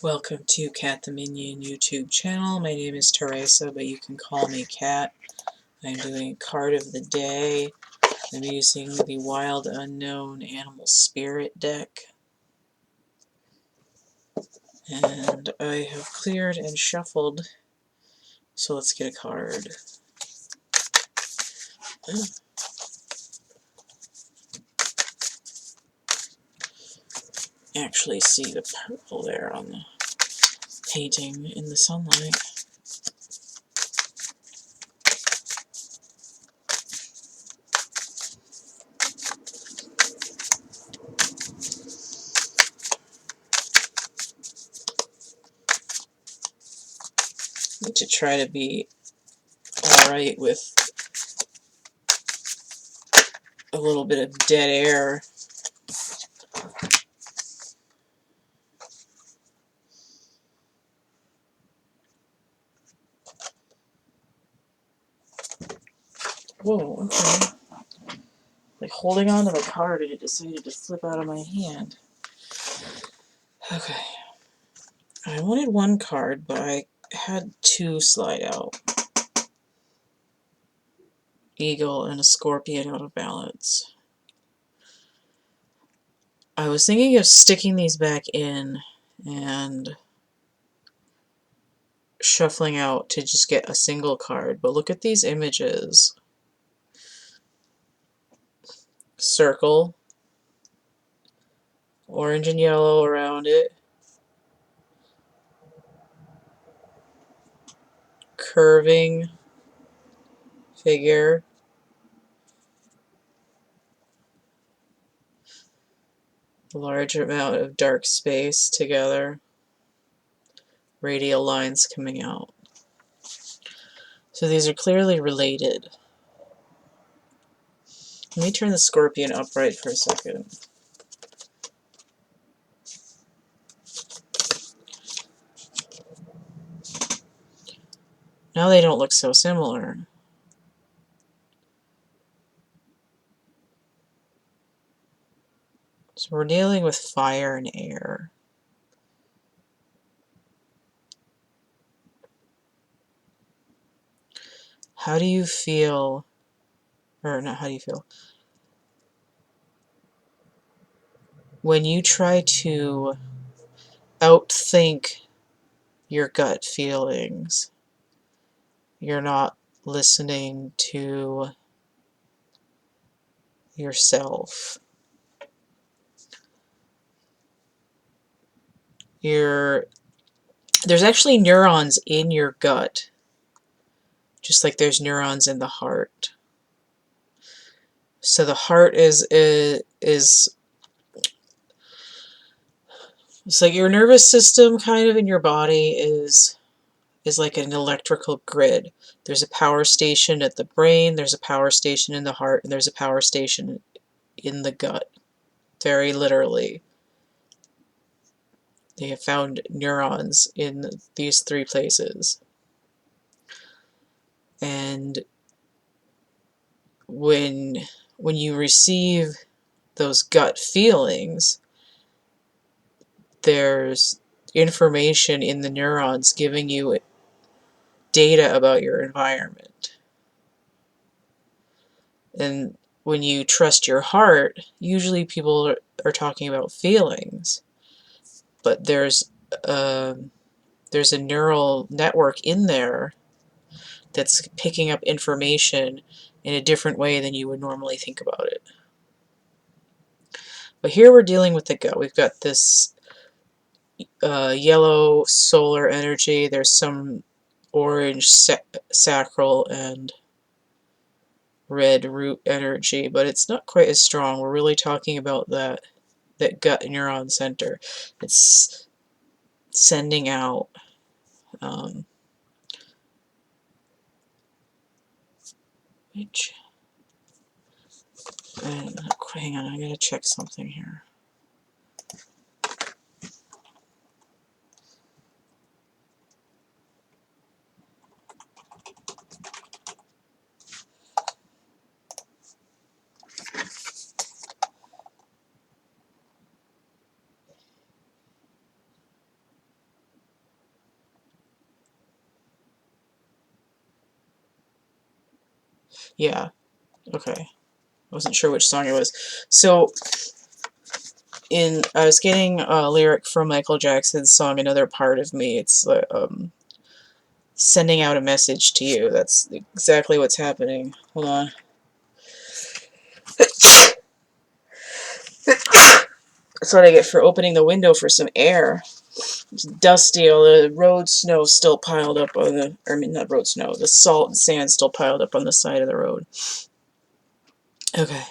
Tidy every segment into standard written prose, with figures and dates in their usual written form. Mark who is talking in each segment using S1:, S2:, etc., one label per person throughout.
S1: Welcome to CATtheMinion YouTube channel. My name is Teresa, but you can call me Cat. I'm doing a card of the day. I'm using the Wild Unknown Animal Spirit deck. And I have cleared and shuffled, so let's get a card. Actually see the purple there on the painting in the sunlight. Need to try to be alright with a little bit of dead air. Whoa, okay. Like holding on to the card and it decided to slip out of my hand. Okay. I wanted one card, but I had two slide out. Eagle and a Scorpion out of balance. I was thinking of sticking these back in and shuffling out to just get a single card, but look at these images. Circle, orange and yellow around it, curving figure, large amount of dark space together, radial lines coming out. So these are clearly related. Let me turn the Scorpion upright for a second. Now they don't look so similar. So we're dealing with fire and air. How do you feel, or not how do you feel, when you try to outthink your gut feelings? You're not listening to yourself. There's actually neurons in your gut, just like there's neurons in the heart. So the heart is it's like your nervous system kind of in your body is like an electrical grid. There's a power station at the brain, there's a power station in the heart, and there's a power station in the gut. Very literally. They have found neurons in these three places. And when you receive those gut feelings, there's information in the neurons giving you data about your environment. And when you trust your heart, usually people are talking about feelings, but there's a neural network in there that's picking up information in a different way than you would normally think about it. But here we're dealing with the gut. We've got this yellow solar energy. There's some orange sacral and red root energy, but it's not quite as strong. We're really talking about that gut neuron center. It's sending out hang on, I gotta check something here. Yeah, okay. I wasn't sure which song it was. So, I was getting a lyric from Michael Jackson's song Another Part of Me. It's sending out a message to you. That's exactly what's happening. Hold on. That's what I get for opening the window for some air. It's dusty. All the road snow still piled up on the, I mean, not road snow, the salt and sand still piled up on the side of the road. Okay.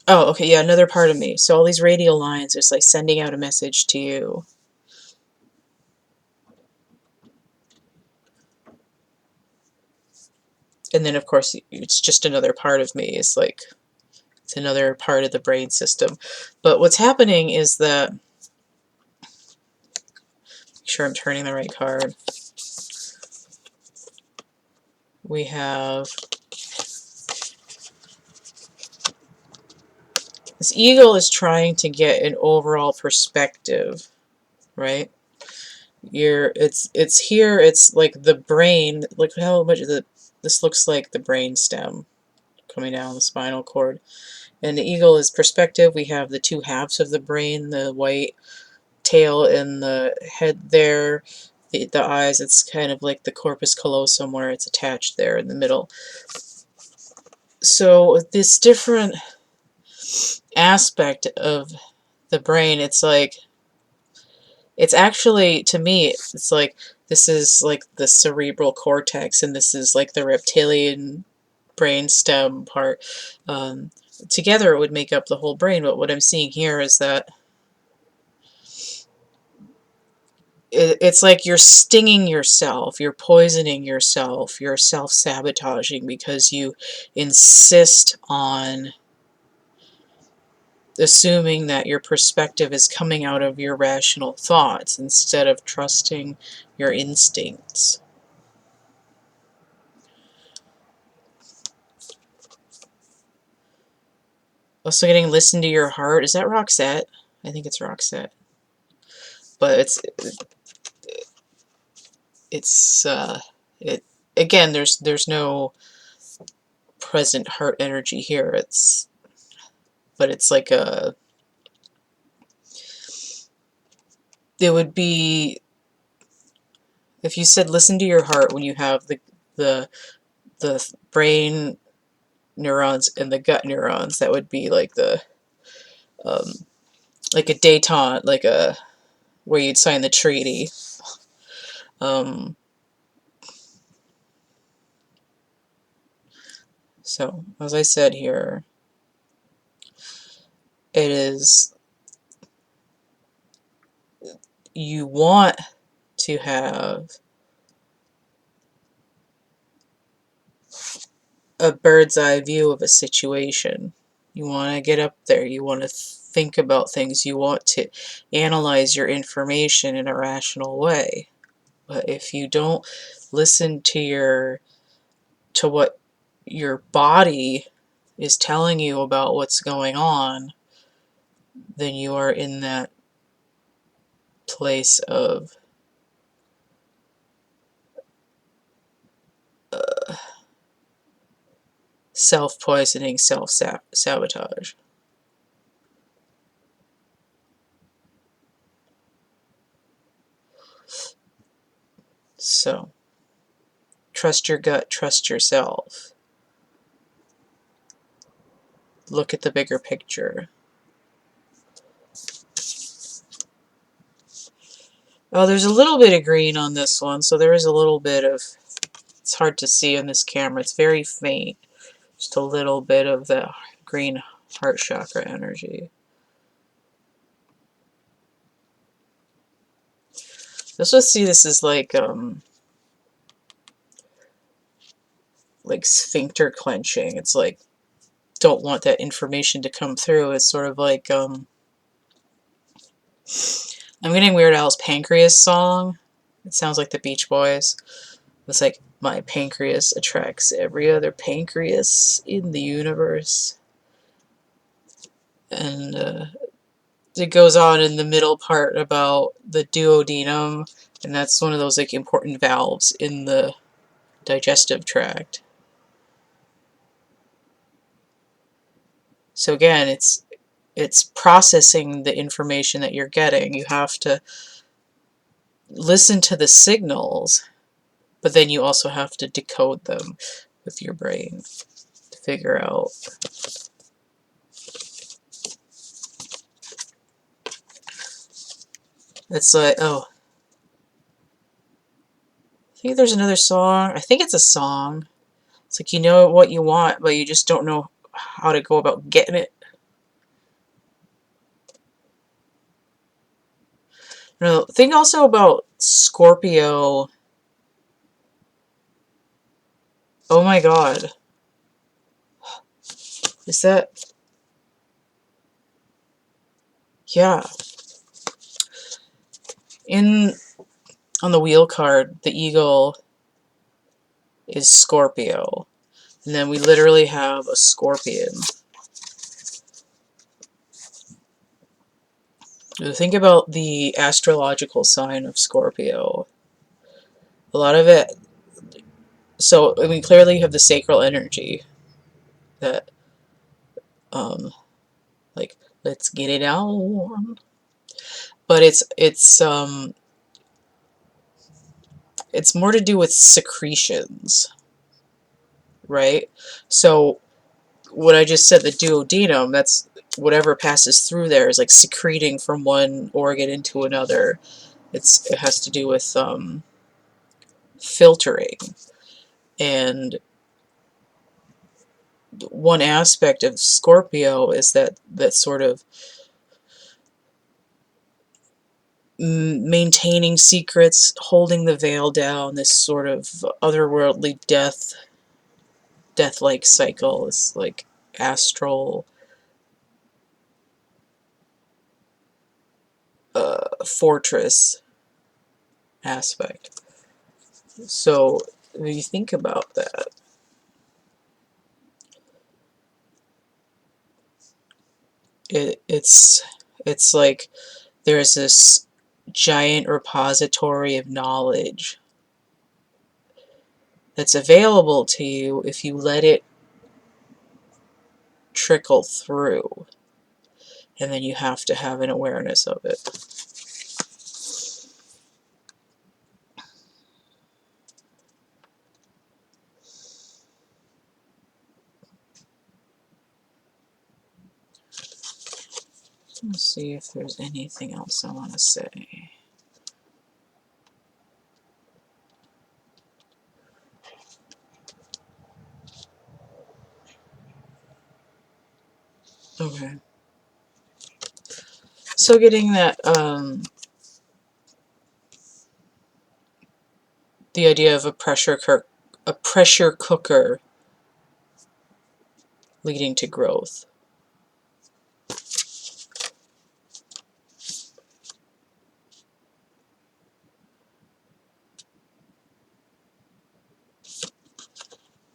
S1: Oh, okay, yeah, another part of me. So all these radial lines, it's like sending out a message to you. And then, of course, it's just another part of me. It's like, it's another part of the brain system. But what's happening is that, make sure I'm turning the right card. We have this eagle is trying to get an overall perspective, right? It's here, it's like the brain, look how much of this looks like the brain stem coming down the spinal cord. And the eagle is perspective. We have the two halves of the brain, the white tail and the head there. The eyes, it's kind of like the corpus callosum where it's attached there in the middle. So this different aspect of the brain, it's like, it's actually, to me, it's like, this is like the cerebral cortex and this is like the reptilian brainstem part. Together it would make up the whole brain, but what I'm seeing here is that it's like you're stinging yourself, you're poisoning yourself, you're self-sabotaging because you insist on assuming that your perspective is coming out of your rational thoughts instead of trusting your instincts. Also getting listen to your heart. Is that Roxette? I think it's Roxette. But it again, there's no present heart energy here. But it's like it would be, if you said listen to your heart when you have the brain neurons and the gut neurons, that would be like the like a détente, like a where you'd sign the treaty. So as I said here, it is, you want to have a bird's eye view of a situation. You want to get up there. You want to think about things. You want to analyze your information in a rational way. But if you don't listen to what your body is telling you about what's going on, then you are in that place of self-poisoning, self-sabotage. So, trust your gut, trust yourself. Look at the bigger picture. Oh, there's a little bit of green on this one, so there is a little bit of, it's hard to see in this camera, it's very faint. Just a little bit of the green heart chakra energy. Let's see, this is like sphincter clenching. It's like, don't want that information to come through. It's sort of like, I'm getting Weird Al's Pancreas song. It sounds like the Beach Boys. It's like, my pancreas attracts every other pancreas in the universe. And it goes on in the middle part about the duodenum, and that's one of those like important valves in the digestive tract. So again, it's processing the information that you're getting. You have to listen to the signals, but then you also have to decode them with your brain to figure out. It's like, oh, I think there's another song. I think it's a song. It's like you know what you want, but you just don't know how to go about getting it. No, think also about Scorpio. Oh my God. Is that... Yeah. On the wheel card, the eagle is Scorpio. And then we literally have a scorpion. Think about the astrological sign of Scorpio. A lot of it... So, I mean, clearly you have the sacral energy that, like, let's get it on. But it's more to do with secretions, right? So what I just said, the duodenum, that's whatever passes through there is like secreting from one organ into another. It has to do with filtering. And one aspect of Scorpio is that sort of maintaining secrets, holding the veil down, this sort of otherworldly death-like cycle, this like astral fortress aspect. So when you think about that, it's like there's this giant repository of knowledge that's available to you if you let it trickle through, and then you have to have an awareness of it. Let's see if there's anything else I want to say. Okay. So getting that, the idea of a pressure cooker leading to growth.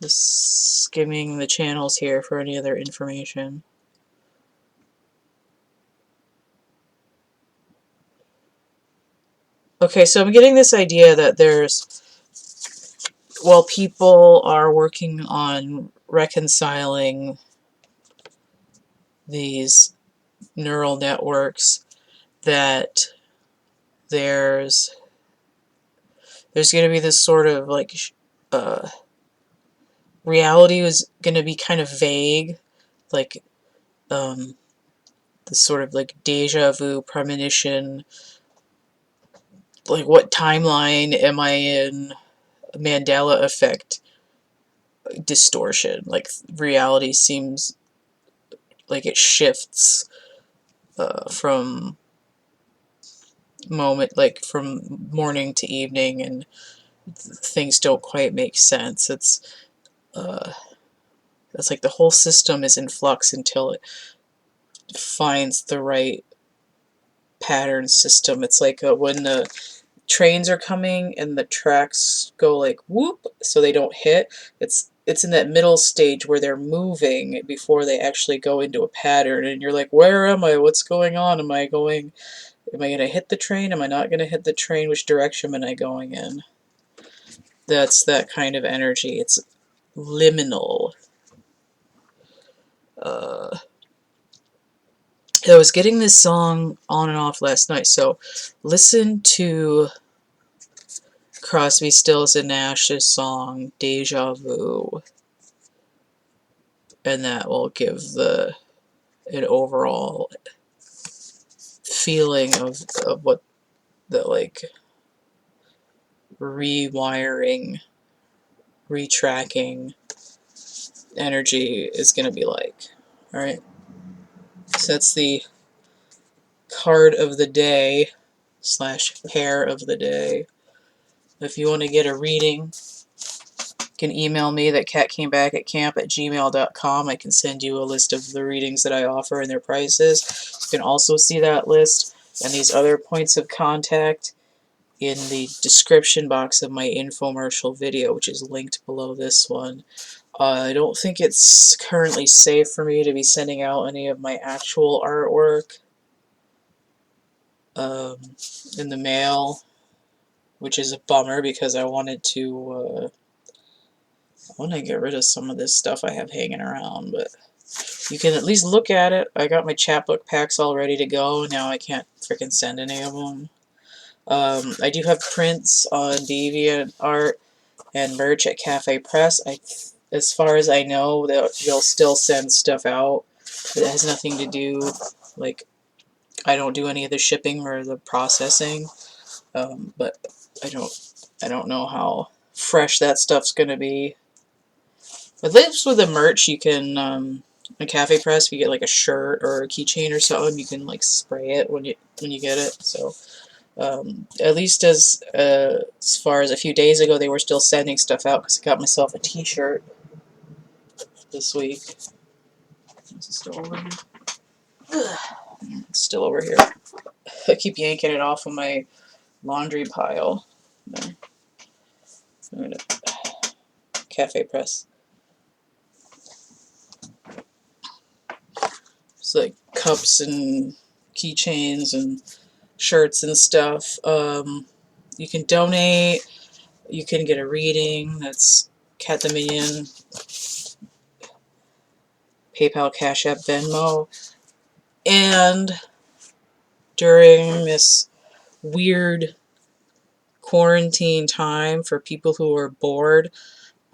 S1: Just skimming the channels here for any other information. Okay, so I'm getting this idea that while people are working on reconciling these neural networks, that there's going to be this sort of like reality is going to be kind of vague, like this sort of like deja vu premonition, like what timeline am I in, Mandela effect distortion, like reality seems like it shifts from from morning to evening, and things don't quite make sense. It's like the whole system is in flux until it finds the right pattern system. It's like when the trains are coming and the tracks go like whoop so they don't hit. It's in that middle stage where they're moving before they actually go into a pattern, and you're like, where am I? What's going on? Am I going to hit the train? Am I not going to hit the train? Which direction am I going in? That's that kind of energy. It's liminal. I was getting this song on and off last night, so listen to Crosby, Stills and Nash's song Deja Vu, and that will give an overall feeling of what the like rewiring, retracking energy is going to be like. Alright, so that's the card of the day / pair of the day. If you want to get a reading, you can email me, thecatcamebackatcamp@gmail.com. I can send you a list of the readings that I offer and their prices. You can also see that list and these other points of contact in the description box of my infomercial video, which is linked below this one. I don't think it's currently safe for me to be sending out any of my actual artwork in the mail, which is a bummer because I wanted to get rid of some of this stuff I have hanging around, but you can at least look at it. I got my chapbook packs all ready to go. Now I can't freaking send any of them. I do have prints on DeviantArt and merch at Cafe Press. As far as I know, they'll still send stuff out. But it has nothing to do, like, I don't do any of the shipping or the processing. But I don't know how fresh that stuff's gonna be. At least with the merch, you can a Cafe Press, if you get like a shirt or a keychain or something, you can like spray it when you get it. So at least as far as a few days ago, they were still sending stuff out because I got myself a T-shirt this week. Is it still over here? Ugh. It's still over here. I keep yanking it off of my laundry pile. There. Cafe Press. It's like cups and keychains and shirts and stuff. You can donate. You can get a reading. That's CATtheMinion, PayPal, Cash App, Venmo. And during this weird quarantine time for people who are bored,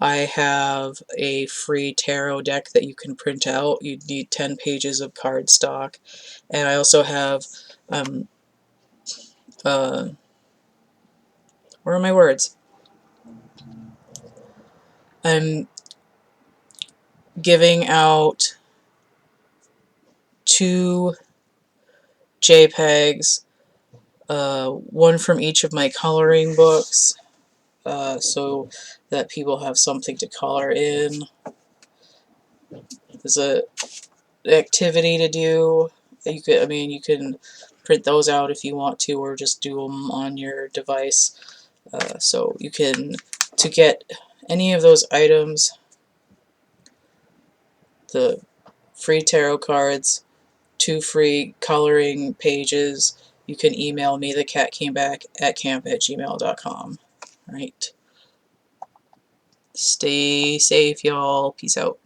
S1: I have a free tarot deck that you can print out. You need 10 pages of cardstock. And I also have, where are my words? I'm giving out 2 JPEGs, one from each of my coloring books, so that people have something to color in. There's a activity to do. You can print those out if you want to, or just do them on your device. So you can, to get any of those items, the free tarot cards, 2 free coloring pages, you can email me, thecatcamebackatcamp@gmail.com. Right. Stay safe, y'all. Peace out.